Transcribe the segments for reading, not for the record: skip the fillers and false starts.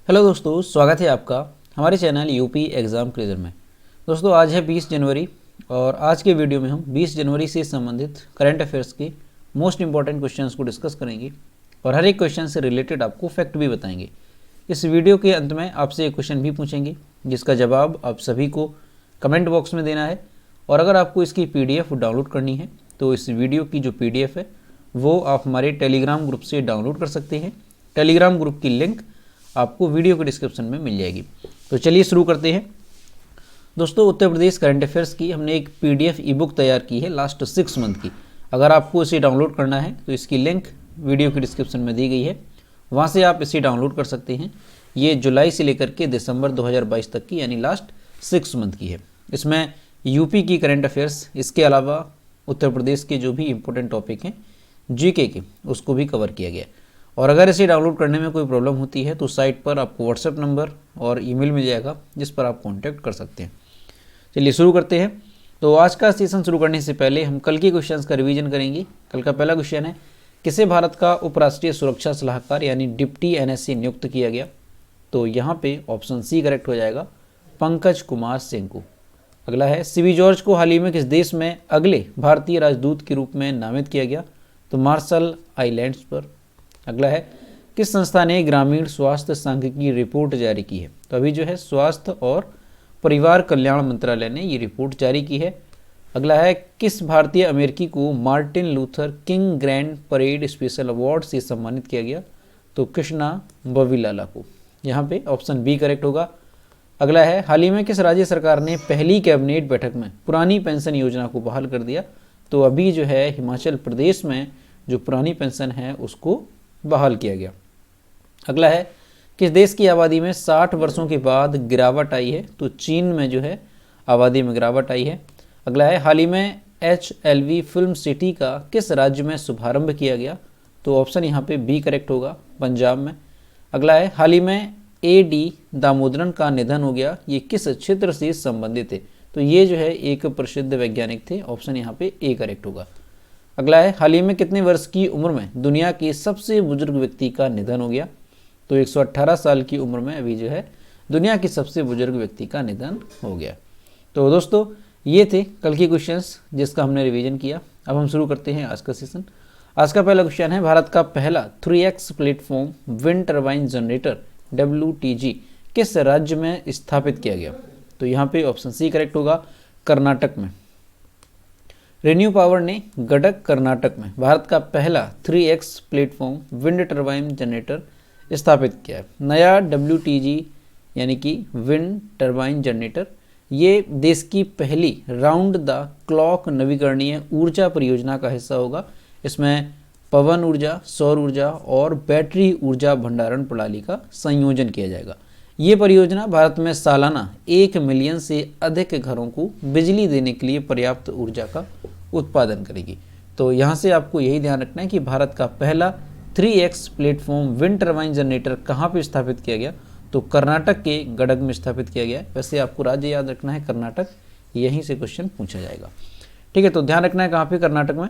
Hello दोस्तों, स्वागत है आपका हमारे चैनल यूपी एग्ज़ाम क्विज़र में। दोस्तों आज है 20 जनवरी और आज के वीडियो में हम 20 जनवरी से संबंधित करंट अफेयर्स के मोस्ट इंपॉर्टेंट क्वेश्चंस को डिस्कस करेंगे और हर एक क्वेश्चन से रिलेटेड आपको फैक्ट भी बताएंगे। इस वीडियो के अंत में आपसे एक क्वेश्चन भी पूछेंगे जिसका जवाब आप सभी को कमेंट बॉक्स में देना है। और अगर आपको इसकी PDF डाउनलोड करनी है तो इस वीडियो की जो PDF है वो आप हमारे टेलीग्राम ग्रुप से डाउनलोड कर सकते हैं। टेलीग्राम ग्रुप की लिंक आपको वीडियो के डिस्क्रिप्शन में मिल जाएगी। तो चलिए शुरू करते हैं। दोस्तों उत्तर प्रदेश करंट अफेयर्स की हमने एक PDF ई बुक तैयार की है लास्ट 6 मंथ की। अगर आपको इसे डाउनलोड करना है तो इसकी लिंक वीडियो के डिस्क्रिप्शन में दी गई है, वहाँ से आप इसे डाउनलोड कर सकते हैं। ये जुलाई से लेकर के दिसंबर 2022 तक की यानी लास्ट 6 मंथ की है। इसमें यूपी की करंट अफेयर्स, इसके अलावा उत्तर प्रदेश के जो भी इम्पोर्टेंट टॉपिक हैं GK के, उसको भी कवर किया गया है। और अगर इसे डाउनलोड करने में कोई प्रॉब्लम होती है तो साइट पर आपको व्हाट्सएप नंबर और ईमेल मिल जाएगा जिस पर आप कांटेक्ट कर सकते हैं। चलिए शुरू करते हैं। तो आज का सेशन शुरू करने से पहले हम कल के क्वेश्चंस का रिवीजन करेंगे। कल का पहला क्वेश्चन है, किसे भारत का उपराष्ट्रीय सुरक्षा सलाहकार यानी डिप्टी NSC नियुक्त किया गया? तो यहाँ पे ऑप्शन C करेक्ट हो जाएगा, पंकज कुमार सिंह को। अगला है, CB जॉर्ज को हाल ही में किस देश में अगले भारतीय राजदूत के रूप में नामित किया गया? तो मार्शल आइलैंड्स पर। अगला है, किस संस्था ने ग्रामीण स्वास्थ्य सांख्यिकी रिपोर्ट जारी की है? तो अभी जो है स्वास्थ्य और परिवार कल्याण मंत्रालय ने ये रिपोर्ट जारी की है। अगला है, किस भारतीय अमेरिकी को Martin Luther king grand parade special award से सम्मानित किया गया? तो कृष्णा बविलाला को। यहाँ पे ऑप्शन B करेक्ट होगा। अगला है, हाल ही में किस राज्य सरकार ने पहली कैबिनेट बैठक में पुरानी पेंशन योजना को बहाल कर दिया? तो अभी जो है हिमाचल प्रदेश में जो पुरानी पेंशन है उसको बहाल किया गया। अगला है, किस देश की आबादी में 60 वर्षों के बाद गिरावट आई है? तो चीन में जो है आबादी में गिरावट आई है। अगला है, हाल ही में HLV फिल्म सिटी का किस राज्य में शुभारंभ किया गया? तो ऑप्शन यहाँ पे B करेक्ट होगा, पंजाब में। अगला है, हाल ही में AD दामोदरन का निधन हो गया, ये किस क्षेत्र से संबंधित है? तो ये जो है एक प्रसिद्ध वैज्ञानिक थे, ऑप्शन यहाँ पे A करेक्ट होगा। अगला है, हाल ही में कितने वर्ष की उम्र में दुनिया के सबसे बुजुर्ग व्यक्ति का निधन हो गया? तो 118 साल की उम्र में अभी जो है दुनिया के सबसे बुजुर्ग व्यक्ति का निधन हो गया। तो दोस्तों ये थे कल के क्वेश्चंस जिसका हमने रिवीजन किया। अब हम शुरू करते हैं आज का सेशन। आज का पहला क्वेश्चन है, भारत का पहला 3X platform wind turbine generator WTG किस राज्य में स्थापित किया गया? तो यहाँ पे ऑप्शन C करेक्ट होगा, कर्नाटक में। रेन्यू पावर ने गडक कर्नाटक में भारत का पहला 3X platform wind turbine generator स्थापित किया है। नया WTG यानी कि विंड टर्बाइन जनरेटर ये देश की पहली राउंड द क्लॉक नवीकरणीय ऊर्जा परियोजना का हिस्सा होगा। इसमें पवन ऊर्जा, सौर ऊर्जा और बैटरी ऊर्जा भंडारण प्रणाली का संयोजन किया जाएगा। ये परियोजना भारत में सालाना 1 मिलियन से अधिक घरों को बिजली देने के लिए पर्याप्त ऊर्जा का उत्पादन करेगी। तो यहाँ से आपको यही ध्यान रखना है कि भारत का पहला 3X platform wind turbine generator कहाँ पे स्थापित किया गया? तो कर्नाटक के गडक में स्थापित किया गया है। वैसे आपको राज्य याद रखना है कर्नाटक, यहीं से क्वेश्चन पूछा जाएगा। ठीक है, तो ध्यान रखना है कहाँ पे, कर्नाटक में।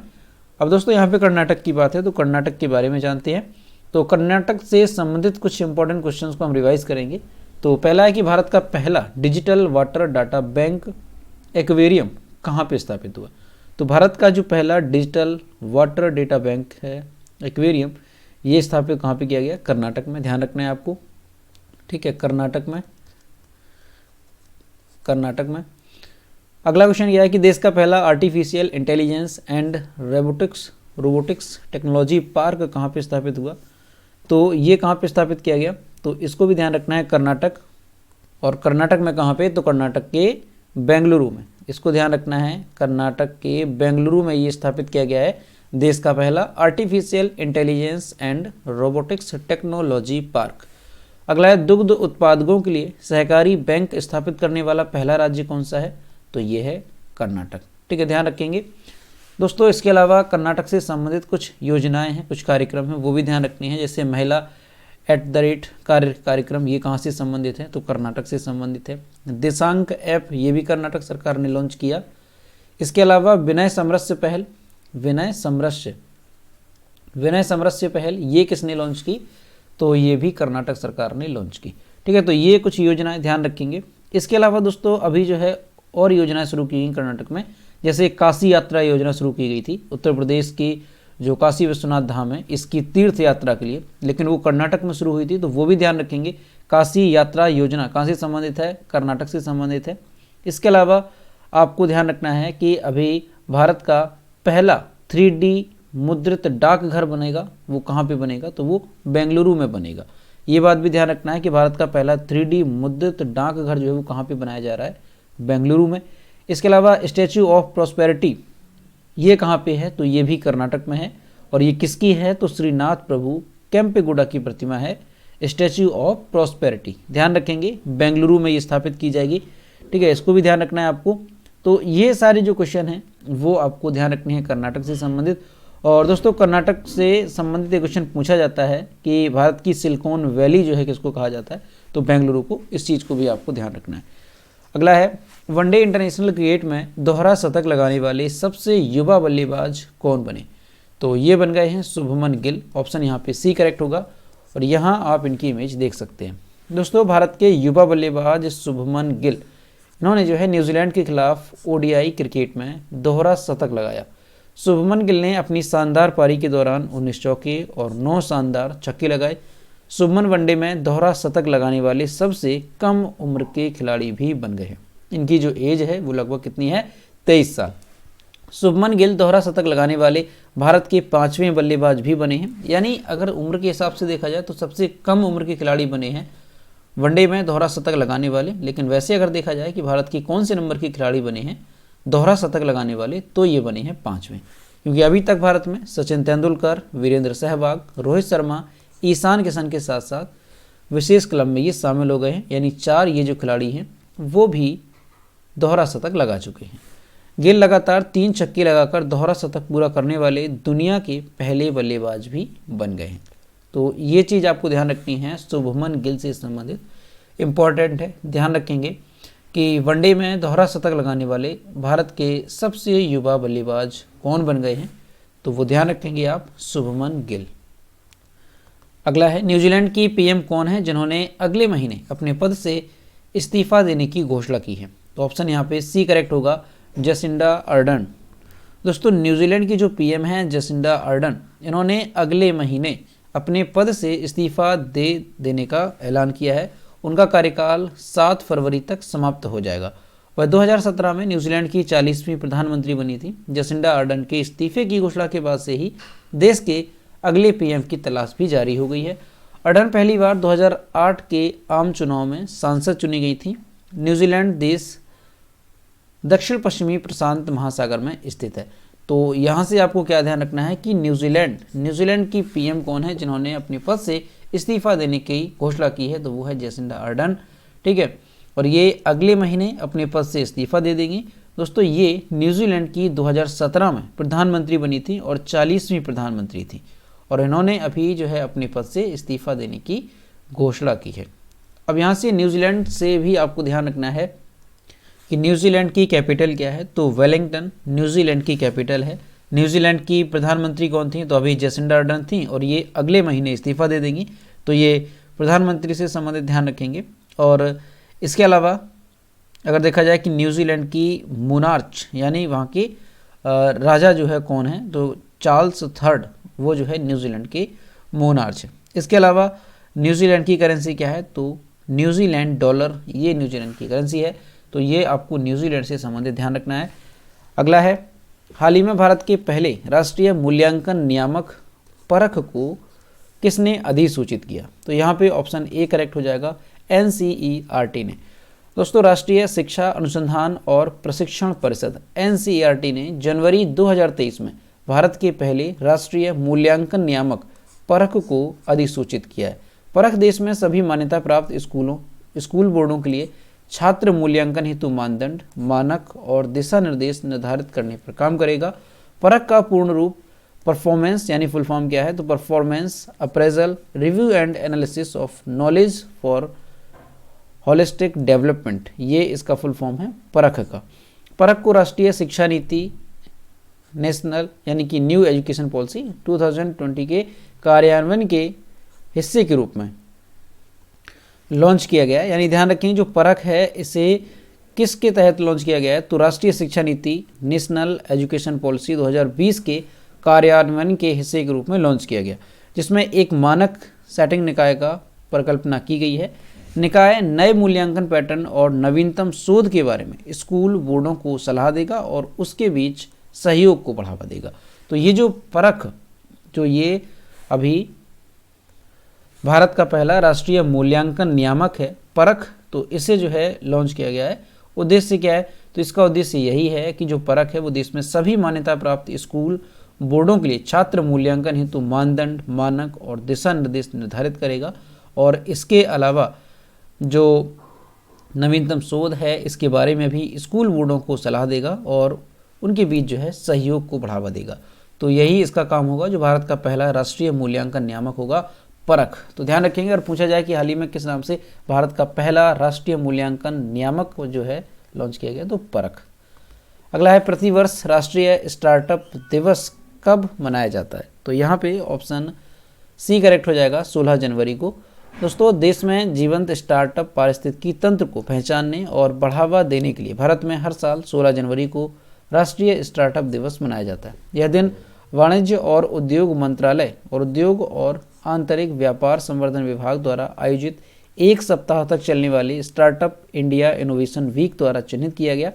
अब दोस्तों यहाँ पे कर्नाटक की बात है तो कर्नाटक के बारे में जानते हैं। तो कर्नाटक से संबंधित कुछ इंपॉर्टेंट क्वेश्चन को हम रिवाइज करेंगे। तो पहला है कि भारत का पहला digital water data bank aquarium कहाँ पे स्थापित हुआ? तो भारत का जो पहला डिजिटल वाटर डेटा बैंक है एक्वेरियम, ये स्थापित कहाँ पे किया गया? कर्नाटक में। ध्यान रखना है आपको, ठीक है, कर्नाटक में। कर्नाटक में। अगला क्वेश्चन यह है कि देश का पहला artificial intelligence and robotics technology park कहाँ पे स्थापित हुआ? तो ये कहाँ पे स्थापित किया गया? तो इसको भी ध्यान रखना है, कर्नाटक। और कर्नाटक में कहाँ पे? तो कर्नाटक के बेंगलुरु में। इसको ध्यान रखना है, कर्नाटक के बेंगलुरु में ये स्थापित किया गया है देश का पहला artificial intelligence and robotics technology park. अगला है, दुग्ध उत्पादकों के लिए सहकारी बैंक स्थापित करने वाला पहला राज्य कौन सा है? तो ये है कर्नाटक। ठीक है, ध्यान रखेंगे दोस्तों। इसके अलावा कर्नाटक से संबंधित कुछ योजनाएं हैं, कुछ कार्यक्रम हैं, वो भी ध्यान रखनी है। जैसे महिला @ कार्यक्रम, ये कहाँ से संबंधित है? तो कर्नाटक से संबंधित है। दिशांक ऐप, ये भी कर्नाटक सरकार ने लॉन्च किया। इसके अलावा विनय समरस्य पहल, ये किसने लॉन्च की? तो ये भी कर्नाटक सरकार ने लॉन्च की। ठीक है, तो ये कुछ योजनाएं ध्यान रखेंगे। इसके अलावा दोस्तों अभी जो है और योजनाएं शुरू की गई कर्नाटक में, जैसे काशी यात्रा योजना शुरू की गई थी। उत्तर प्रदेश की जो काशी विश्वनाथ धाम है इसकी तीर्थ यात्रा के लिए, लेकिन वो कर्नाटक में शुरू हुई थी, तो वो भी ध्यान रखेंगे। काशी यात्रा योजना कहाँ से संबंधित है? कर्नाटक से संबंधित है। इसके अलावा आपको ध्यान रखना है कि अभी भारत का पहला 3D मुद्रित डाकघर बनेगा। वो कहाँ पे बनेगा? तो वो बेंगलुरु में बनेगा। ये बात भी ध्यान रखना है कि भारत का पहला 3D मुद्रित डाकघर जो है वो कहाँ पे बनाया जा रहा है? बेंगलुरु में। इसके अलावा स्टैच्यू ऑफ प्रॉस्पेरिटी ये कहाँ पे है? तो ये भी कर्नाटक में है। और ये किसकी है? तो श्रीनाथ प्रभु केम्पेगौड़ा की प्रतिमा है स्टैच्यू ऑफ प्रॉस्पेरिटी। ध्यान रखेंगे बेंगलुरु में ये स्थापित की जाएगी। ठीक है, इसको भी ध्यान रखना है आपको। तो ये सारे जो क्वेश्चन हैं वो आपको ध्यान रखने हैं कर्नाटक से संबंधित। और दोस्तों कर्नाटक से संबंधित एक क्वेश्चन पूछा जाता है कि भारत की सिलिकॉन वैली जो है किसको कहा जाता है? तो बेंगलुरु को। इस चीज़ को भी आपको ध्यान रखना है। अगला है वनडे इंटरनेशनल क्रिकेट में दोहरा शतक लगाने वाले सबसे युवा बल्लेबाज कौन बने? तो ये बन गए हैं शुभमन गिल। ऑप्शन यहाँ पे सी करेक्ट होगा। और यहाँ आप इनकी इमेज देख सकते हैं। दोस्तों भारत के युवा बल्लेबाज शुभमन गिल, इन्होंने जो है न्यूजीलैंड के खिलाफ ओडीआई क्रिकेट में दोहरा शतक लगाया। शुभमन गिल ने अपनी शानदार पारी के दौरान 19 चौके और 9 शानदार छक्के लगाए। शुभमन वनडे में दोहरा शतक लगाने वाले सबसे कम उम्र के खिलाड़ी भी बन गए हैं। इनकी जो एज है वो लगभग कितनी है? 23 साल। शुभमन गिल दोहरा शतक लगाने वाले भारत के 5वें बल्लेबाज भी बने हैं। यानी अगर उम्र के हिसाब से देखा जाए तो सबसे कम उम्र के खिलाड़ी बने हैं वनडे में दोहरा शतक लगाने वाले। लेकिन वैसे अगर देखा जाए कि भारत के कौन से नंबर के खिलाड़ी बने हैं दोहरा शतक लगाने वाले, तो ये बने हैं 5वें। क्योंकि अभी तक भारत में सचिन तेंदुलकर, वीरेंद्र सहवाग, रोहित शर्मा, ईशान किशन के साथ साथ विशेष क्लब में ये शामिल हो गए हैं। यानी 4 ये जो खिलाड़ी हैं वो भी दोहरा शतक लगा चुके हैं। गिल लगातार 3 छक्के लगाकर दोहरा शतक पूरा करने वाले दुनिया के पहले बल्लेबाज भी बन गए हैं। तो ये चीज़ आपको ध्यान रखनी है, शुभमन गिल से संबंधित इम्पॉर्टेंट है। ध्यान रखेंगे कि वनडे में दोहरा शतक लगाने वाले भारत के सबसे युवा बल्लेबाज कौन बन गए हैं? तो वो ध्यान रखेंगे आप, शुभमन गिल। अगला है न्यूजीलैंड की पीएम कौन है जिन्होंने अगले महीने अपने पद से इस्तीफा देने की घोषणा की है? तो ऑप्शन यहाँ पे सी करेक्ट होगा, जसिंडा अर्डन। दोस्तों न्यूजीलैंड की जो पीएम है जसिंडा अर्डन, इन्होंने अगले महीने अपने पद से इस्तीफा देने का ऐलान किया है। उनका कार्यकाल 7 फरवरी तक समाप्त हो जाएगा। वह 2017 में न्यूजीलैंड की 40वीं प्रधानमंत्री बनी थी। जसिंडा अर्डन के इस्तीफे की घोषणा के बाद से ही देश के अगले पीएम की तलाश भी जारी हो गई है। अर्डन पहली बार 2008 के आम चुनाव में सांसद चुनी गई थी। न्यूजीलैंड देश दक्षिण पश्चिमी प्रशांत महासागर में स्थित है। तो यहाँ से आपको क्या ध्यान रखना है कि न्यूजीलैंड की पीएम कौन है जिन्होंने अपने पद से इस्तीफा देने की घोषणा की है? तो वो है जसिंडा अर्डन। ठीक है, और ये अगले महीने अपने पद से इस्तीफा दे देंगी। दोस्तों ये न्यूजीलैंड की 2017 में प्रधानमंत्री बनी थी और 40वीं प्रधानमंत्री थी। और इन्होंने अभी जो है अपने पद से इस्तीफा देने की घोषणा की है। अब यहाँ से न्यूजीलैंड से भी आपको ध्यान रखना है कि न्यूजीलैंड की कैपिटल क्या है? तो वेलिंगटन न्यूजीलैंड की कैपिटल है। न्यूजीलैंड की प्रधानमंत्री कौन थी? तो अभी जसिंडा अर्डन थी और ये अगले महीने इस्तीफा दे देंगी। तो ये प्रधानमंत्री से संबंधित ध्यान रखेंगे। और इसके अलावा अगर देखा जाए कि न्यूजीलैंड की मोनार्च यानी वहाँ के राजा जो है कौन है? तो चार्ल्स III वो जो है न्यूजीलैंड के मोनार्च है। इसके अलावा न्यूजीलैंड की करेंसी क्या है? तो न्यूजीलैंड डॉलर, ये न्यूजीलैंड की करेंसी है। तो ये आपको न्यूजीलैंड से संबंधित ध्यान रखना है। अगला है हाल ही में भारत के पहले राष्ट्रीय मूल्यांकन नियामक परख को किसने अधिसूचित किया? तो यहाँ पे ऑप्शन ए करेक्ट हो जाएगा, NCERT ने। दोस्तों राष्ट्रीय शिक्षा अनुसंधान और प्रशिक्षण परिषद NCERT ने जनवरी 2023 में भारत के पहले राष्ट्रीय मूल्यांकन नियामक परख को अधिसूचित किया है। परख देश में सभी मान्यता प्राप्त स्कूल बोर्डों के लिए छात्र मूल्यांकन हेतु मानदंड, मानक और दिशा निर्देश निर्धारित करने पर काम करेगा। परख का पूर्ण रूप परफॉर्मेंस यानी फुल फॉर्म क्या है? तो performance appraisal review and analysis of knowledge for holistic development, ये इसका फुल फॉर्म है परख का। परख को राष्ट्रीय शिक्षा नीति नेशनल यानी कि न्यू एजुकेशन पॉलिसी 2020 के कार्यान्वयन के हिस्से के रूप में लॉन्च किया गया है। यानी ध्यान रखें, जो परख है इसे किसके तहत लॉन्च किया गया है, तो राष्ट्रीय शिक्षा नीति नेशनल एजुकेशन पॉलिसी 2020 के कार्यान्वयन के हिस्से के रूप में लॉन्च किया गया, जिसमें एक मानक सेटिंग निकाय का परिकल्पना की गई है। निकाय नए मूल्यांकन पैटर्न और नवीनतम शोध के बारे में स्कूल बोर्डों को सलाह देगा और उसके बीच सहयोग को बढ़ावा देगा। तो ये जो परख, जो ये अभी भारत का पहला राष्ट्रीय मूल्यांकन नियामक है परख, तो इसे जो है लॉन्च किया गया है। उद्देश्य क्या है, तो इसका उद्देश्य यही है कि जो परख है वो देश में सभी मान्यता प्राप्त स्कूल बोर्डों के लिए छात्र मूल्यांकन हेतु मानदंड, मानक और दिशा निर्देश निर्धारित करेगा। और इसके अलावा जो नवीनतम शोध है इसके बारे में भी स्कूल बोर्डों को सलाह देगा और उनके बीच जो है सहयोग को बढ़ावा देगा। तो यही इसका काम होगा, जो भारत का पहला राष्ट्रीय मूल्यांकन नियामक होगा परख। तो ध्यान रखेंगे, अगर पूछा जाए कि हाल ही में किस नाम से भारत का पहला राष्ट्रीय मूल्यांकन नियामक जो है लॉन्च किया गया, तो परख। अगला है, प्रतिवर्ष राष्ट्रीय स्टार्टअप दिवस कब मनाया जाता है, तो यहाँ पे ऑप्शन सी करेक्ट हो जाएगा, 16 जनवरी को। दोस्तों, देश में जीवंत स्टार्टअप पारिस्थितिकी तंत्र को पहचानने और बढ़ावा देने के लिए भारत में हर साल 16 जनवरी को राष्ट्रीय स्टार्टअप दिवस मनाया जाता है। यह दिन वाणिज्य और उद्योग मंत्रालय और उद्योग और आंतरिक व्यापार संवर्धन विभाग द्वारा आयोजित एक सप्ताह तक चलने वाली स्टार्टअप इंडिया इनोवेशन वीक द्वारा चिन्हित किया गया।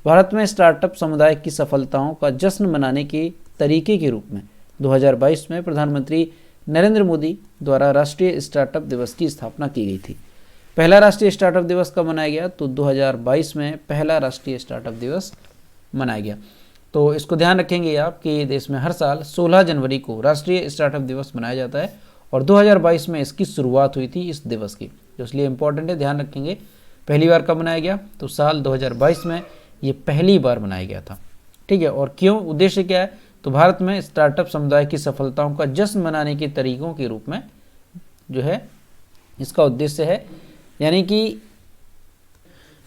भारत में स्टार्टअप समुदाय की सफलताओं का जश्न मनाने के तरीके के रूप में 2022 में प्रधानमंत्री नरेंद्र मोदी द्वारा राष्ट्रीय स्टार्टअप दिवस की स्थापना की गई थी। पहला राष्ट्रीय स्टार्टअप दिवस कब मनाया गया, तो 2022 में पहला राष्ट्रीय स्टार्टअप दिवस मनाया गया। तो इसको ध्यान रखेंगे आप कि देश में हर साल 16 जनवरी को राष्ट्रीय स्टार्टअप दिवस मनाया जाता है और 2022 में इसकी शुरुआत हुई थी इस दिवस की, जो इसलिए इम्पोर्टेंट है, ध्यान रखेंगे। पहली बार कब मनाया गया, तो साल 2022 में ये पहली बार मनाया गया था। ठीक है, और क्यों, उद्देश्य क्या है, तो भारत में स्टार्टअप समुदाय की सफलताओं का जश्न मनाने के तरीकों के रूप में जो है इसका उद्देश्य है, यानी कि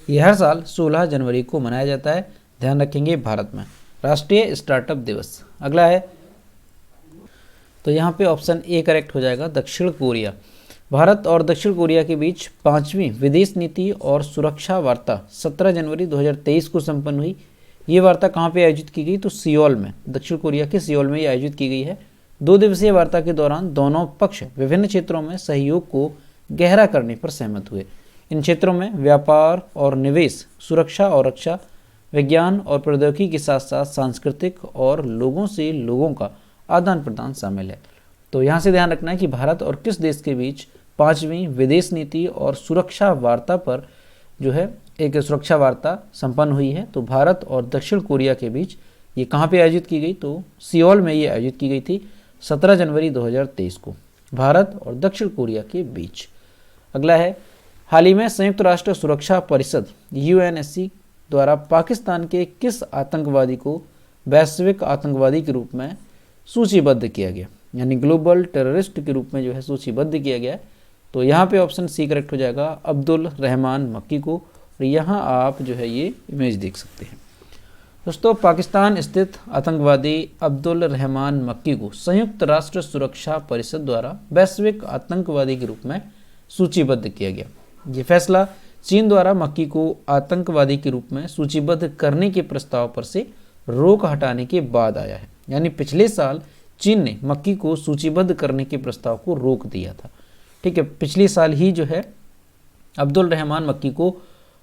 यह हर साल 16 जनवरी को मनाया जाता है। ध्यान रखेंगे भारत में राष्ट्रीय स्टार्टअप दिवस। अगला है, तो यहाँ पे ऑप्शन ए करेक्ट हो जाएगा, दक्षिण कोरिया। भारत और दक्षिण कोरिया के बीच 5वीं विदेश नीति और सुरक्षा वार्ता 17 जनवरी 2023 को संपन्न हुई। ये वार्ता कहाँ पे आयोजित की गई, तो सियोल में, दक्षिण कोरिया के सियोल में ये आयोजित की गई है। 2 दिवसीय वार्ता के दौरान दोनों पक्ष विभिन्न क्षेत्रों में सहयोग को गहरा करने पर सहमत हुए। इन क्षेत्रों में व्यापार और निवेश, सुरक्षा और रक्षा, विज्ञान और प्रौद्योगिकी के साथ साथ सांस्कृतिक और लोगों से लोगों का आदान प्रदान शामिल है। तो यहाँ से ध्यान रखना है कि भारत और किस देश के बीच 5वीं विदेश नीति और सुरक्षा वार्ता पर जो है एक सुरक्षा वार्ता संपन्न हुई है। तो भारत और दक्षिण कोरिया के बीच ये कहाँ पे आयोजित की गई, तो सियोल में ये आयोजित की गई थी 17 जनवरी 2023 को, भारत और दक्षिण कोरिया के बीच। अगला है, हाल ही में संयुक्त राष्ट्र सुरक्षा परिषद UNSC द्वारा पाकिस्तान के किस आतंकवादी को वैश्विक आतंकवादी के रूप में सूचीबद्ध किया गया, यानी ग्लोबल टेररिस्ट के रूप में जो है सूचीबद्ध किया गया है। तो यहाँ पे ऑप्शन सी करेक्ट हो जाएगा, अब्दुल रहमान मक्की को। और यहाँ आप जो है ये इमेज देख सकते हैं। दोस्तों, पाकिस्तान स्थित आतंकवादी अब्दुल रहमान मक्की को संयुक्त राष्ट्र सुरक्षा परिषद द्वारा वैश्विक आतंकवादी के रूप में सूचीबद्ध किया गया। ये फैसला चीन द्वारा मक्की को आतंकवादी के रूप में सूचीबद्ध करने के प्रस्ताव पर से रोक हटाने के बाद आया है। यानी पिछले साल चीन ने मक्की को सूचीबद्ध करने के प्रस्ताव को रोक दिया था। ठीक है, पिछले साल ही जो है अब्दुल रहमान मक्की को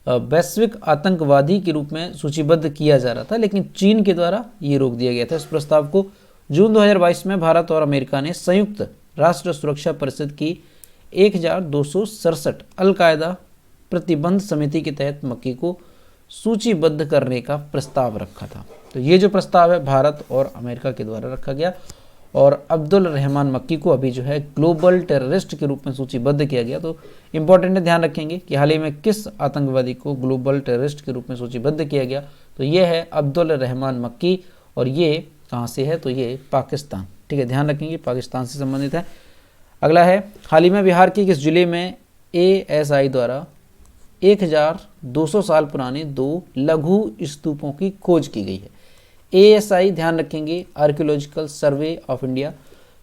वैश्विक आतंकवादी के रूप में सूचीबद्ध किया जा रहा था, लेकिन चीन के द्वारा ये रोक दिया गया था। इस प्रस्ताव को जून 2022 में भारत और अमेरिका ने संयुक्त राष्ट्र सुरक्षा परिषद की 1267 अलकायदा प्रतिबंध समिति के तहत मक्की को सूचीबद्ध करने का प्रस्ताव रखा था। तो ये जो प्रस्ताव है भारत और अमेरिका के द्वारा रखा गया और अब्दुल रहमान मक्की को अभी जो है ग्लोबल टेररिस्ट के रूप में सूचीबद्ध किया गया। तो इंपॉर्टेंट है, ध्यान रखेंगे कि हाल ही में किस आतंकवादी को ग्लोबल टेररिस्ट के रूप में सूचीबद्ध किया गया, तो ये है अब्दुल रहमान मक्की। और ये कहाँ से है, तो ये पाकिस्तान। ठीक है, ध्यान रखेंगे पाकिस्तान से संबंधित है। अगला है, हाल ही में बिहार के किस जिले में ASI द्वारा 1200 साल पुराने 2 लघु स्तूपों की खोज की गई है। ASI ध्यान रखेंगे, आर्कियोलॉजिकल सर्वे ऑफ इंडिया।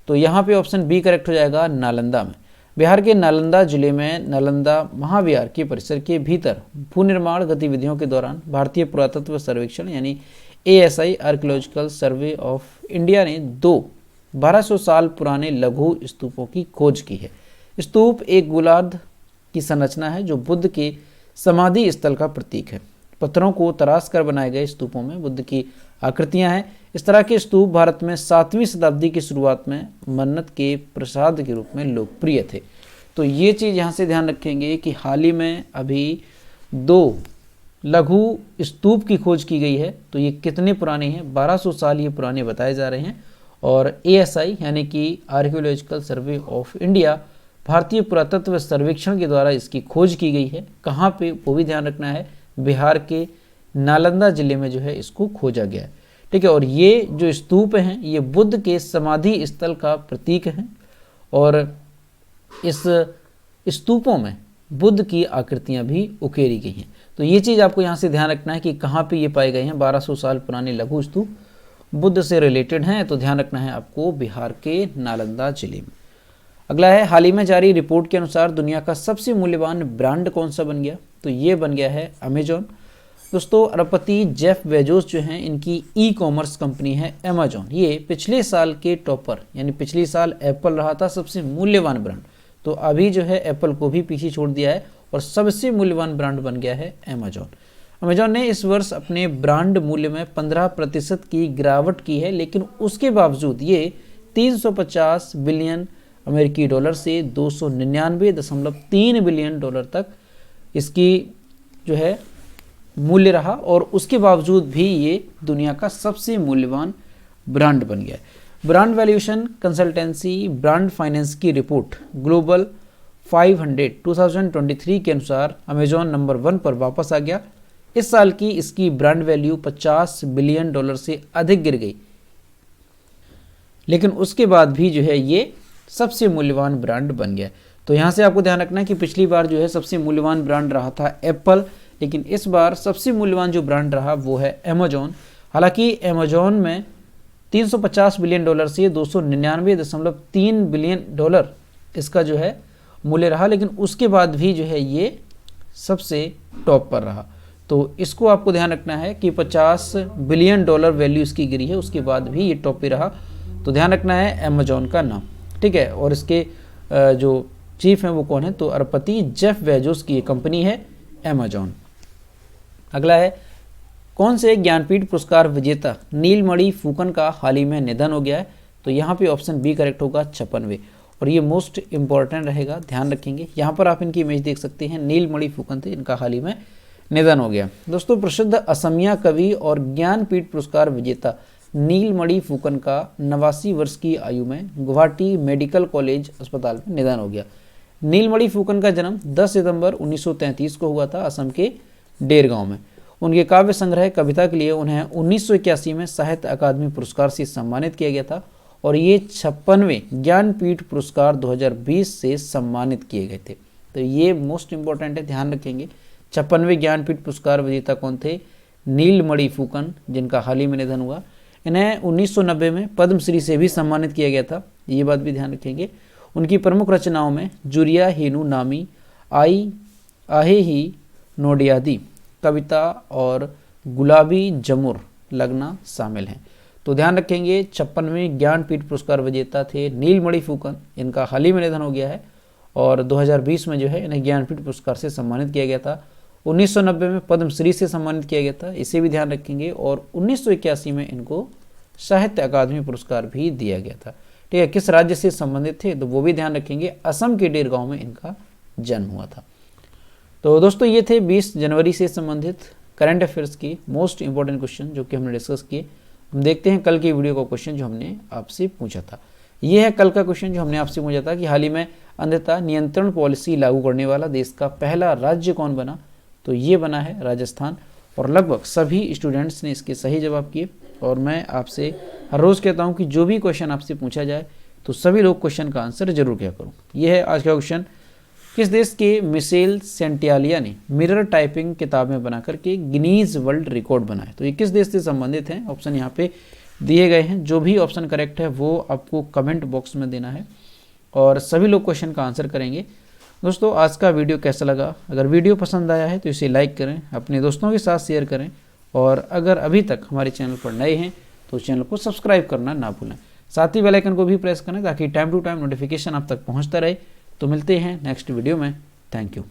तो यहाँ पे ऑप्शन बी करेक्ट हो जाएगा, नालंदा में। बिहार के नालंदा जिले में नालंदा महाविहार के परिसर के भीतर भूनिर्माण गतिविधियों के दौरान भारतीय पुरातत्व सर्वेक्षण यानी ASI archaeological survey of India ने 1200 साल पुराने लघु स्तूपों की खोज की है। स्तूप एक गोलार्ध की संरचना है जो बुद्ध के समाधि स्थल का प्रतीक है। पत्थरों को तराश कर बनाए गए स्तूपों में बुद्ध की आकृतियां हैं। इस तरह के स्तूप भारत में 7वीं शताब्दी की शुरुआत में मन्नत के प्रसाद के रूप में लोकप्रिय थे। तो ये चीज़ यहाँ से ध्यान रखेंगे कि हाल ही में अभी 2 लघु स्तूप की खोज की गई है। तो ये कितने पुराने हैं? 1200 साल ये पुराने बताए जा रहे हैं। और ASI यानी कि आर्कियोलॉजिकल सर्वे ऑफ इंडिया भारतीय पुरातत्व सर्वेक्षण के द्वारा इसकी खोज की गई है। कहाँ पे वो भी ध्यान रखना है, बिहार के नालंदा जिले में जो है इसको खोजा गया है। ठीक है, और ये जो स्तूप हैं ये बुद्ध के समाधि स्थल का प्रतीक हैं और इस स्तूपों में बुद्ध की आकृतियां भी उकेरी गई हैं। तो ये चीज़ आपको यहाँ से ध्यान रखना है कि कहाँ पे ये पाए गए हैं। 1200 साल पुराने लघु स्तूप बुद्ध से रिलेटेड हैं, तो ध्यान रखना है आपको बिहार के नालंदा जिले में। अगला है, हाल ही में जारी रिपोर्ट के अनुसार दुनिया का सबसे मूल्यवान ब्रांड कौन सा बन गया? तो ये बन गया है अमेजॉन। दोस्तों, अरबपति जेफ बेजोस जो हैं इनकी ई-कॉमर्स कंपनी है अमेजॉन। ये पिछले साल के टॉपर यानी पिछले साल एप्पल रहा था सबसे मूल्यवान ब्रांड, तो अभी जो है एप्पल को भी पीछे छोड़ दिया है और सबसे मूल्यवान ब्रांड बन गया है अमेजॉन। अमेजॉन ने इस वर्ष अपने ब्रांड मूल्य में 15% की गिरावट की है, लेकिन उसके बावजूद ये 350 बिलियन अमेरिकी डॉलर से 299.3 बिलियन डॉलर तक इसकी जो है मूल्य रहा और उसके बावजूद भी ये दुनिया का सबसे मूल्यवान ब्रांड बन गया है। Brand valuation consultancy brand finance की रिपोर्ट ग्लोबल 500 2023 के अनुसार अमेजॉन नंबर 1 पर वापस आ गया। इस साल की इसकी ब्रांड वैल्यू 50 बिलियन डॉलर से अधिक गिर गई, लेकिन उसके बाद भी जो है ये सबसे मूल्यवान ब्रांड बन गया। तो यहाँ से आपको ध्यान रखना है कि पिछली बार जो है सबसे मूल्यवान ब्रांड रहा था एप्पल, लेकिन इस बार सबसे मूल्यवान जो ब्रांड रहा वो है अमेजॉन। हालांकि अमेजॉन में 350 बिलियन डॉलर से 299.3 बिलियन डॉलर इसका जो है मूल्य रहा, लेकिन उसके बाद भी जो है ये सबसे टॉप पर रहा। तो इसको आपको ध्यान रखना है कि 50 बिलियन डॉलर वैल्यू इसकी गिरी है, उसके बाद भी ये टॉप पे रहा। तो ध्यान रखना है अमेजॉन का नाम, ठीक है। और इसके जो चीफ हैं वो कौन है? तो अरबपति जेफ बेजोस की कंपनी है अमेजॉन। अगला है, कौन से ज्ञानपीठ पुरस्कार विजेता नीलमणि फुकन का हाल ही में निधन हो गया है? तो यहाँ पे ऑप्शन बी करेक्ट होगा, 56वें। और ये मोस्ट इंपॉर्टेंट रहेगा, ध्यान रखेंगे। यहाँ पर आप इनकी इमेज देख सकते हैं, नीलमणि फुकन थे, इनका हाल ही में निधन हो गया। दोस्तों, प्रसिद्ध असमिया कवि और ज्ञानपीठ पुरस्कार विजेता नीलमणि फुकन का 89 वर्ष की आयु में गुवाहाटी मेडिकल कॉलेज अस्पताल में निधन हो गया। नीलमणि फुकन का जन्म 10 सितंबर 1933 को हुआ था असम के डेर गांव में। उनके काव्य संग्रह कविता के लिए उन्हें 1981 में साहित्य अकादमी पुरस्कार से सम्मानित किया गया था और ये 56वें ज्ञानपीठ पुरस्कार 2020 से सम्मानित किए गए थे। तो ये मोस्ट इंपॉर्टेंट है, ध्यान रखेंगे। 56वें ज्ञानपीठ पुरस्कार विजेता कौन थे? नीलमणि फुकन, जिनका हाल ही में निधन हुआ। इन्हें 1990 में पद्मश्री से भी सम्मानित किया गया था, ये बात भी ध्यान रखेंगे। उनकी प्रमुख रचनाओं में जुरिया हेनु नामी, आई आहे ही नोडियादी कविता और गुलाबी जमुर लगना शामिल हैं। तो ध्यान रखेंगे 56वें ज्ञानपीठ पुरस्कार विजेता थे नीलमणि फुकन, इनका हाल ही में निधन हो गया है और 2020 में जो है इन्हें ज्ञानपीठ पुरस्कार से सम्मानित किया गया था। 1990 में पद्मश्री से सम्मानित किया गया था, इसे भी ध्यान रखेंगे। और 1981 में इनको साहित्य अकादमी पुरस्कार भी दिया गया था, ठीक है। किस राज्य से संबंधित थे? तो वो भी ध्यान रखेंगे, असम के डेर गांव में इनका जन्म हुआ था। तो दोस्तों, ये थे 20 जनवरी से संबंधित करंट अफेयर्स की मोस्ट इंपॉर्टेंट क्वेश्चन जो कि हमने डिस्कस किए। हम देखते हैं कल की वीडियो का क्वेश्चन जो हमने आपसे पूछा था। ये है कल का क्वेश्चन जो हमने आपसे पूछा था कि हाल ही में अंधता नियंत्रण पॉलिसी लागू करने वाला देश का पहला राज्य कौन बना? तो ये बना है राजस्थान। और लगभग सभी स्टूडेंट्स ने इसके सही जवाब किए। और मैं आपसे हर रोज़ कहता हूँ कि जो भी क्वेश्चन आपसे पूछा जाए तो सभी लोग क्वेश्चन का आंसर जरूर किया करो। ये है आज का क्वेश्चन, किस देश के मिशेल सेंटियालिया ने मिरर टाइपिंग किताबें बना करके गिनीज वर्ल्ड रिकॉर्ड बनाए? तो ये किस देश से संबंधित हैं? ऑप्शन यहाँ पे दिए गए हैं, जो भी ऑप्शन करेक्ट है वो आपको कमेंट बॉक्स में देना है। और सभी लोग क्वेश्चन का आंसर करेंगे। दोस्तों आज का वीडियो कैसा लगा? अगर वीडियो पसंद आया है तो इसे लाइक करें, अपने दोस्तों के साथ शेयर करें, और अगर अभी तक हमारे चैनल पर नए हैं तो चैनल को सब्सक्राइब करना ना भूलें। साथ ही बेल आइकन को भी प्रेस करें ताकि टाइम टू टाइम नोटिफिकेशन आप तक पहुंचता रहे। तो मिलते हैं नेक्स्ट वीडियो में। Thank you.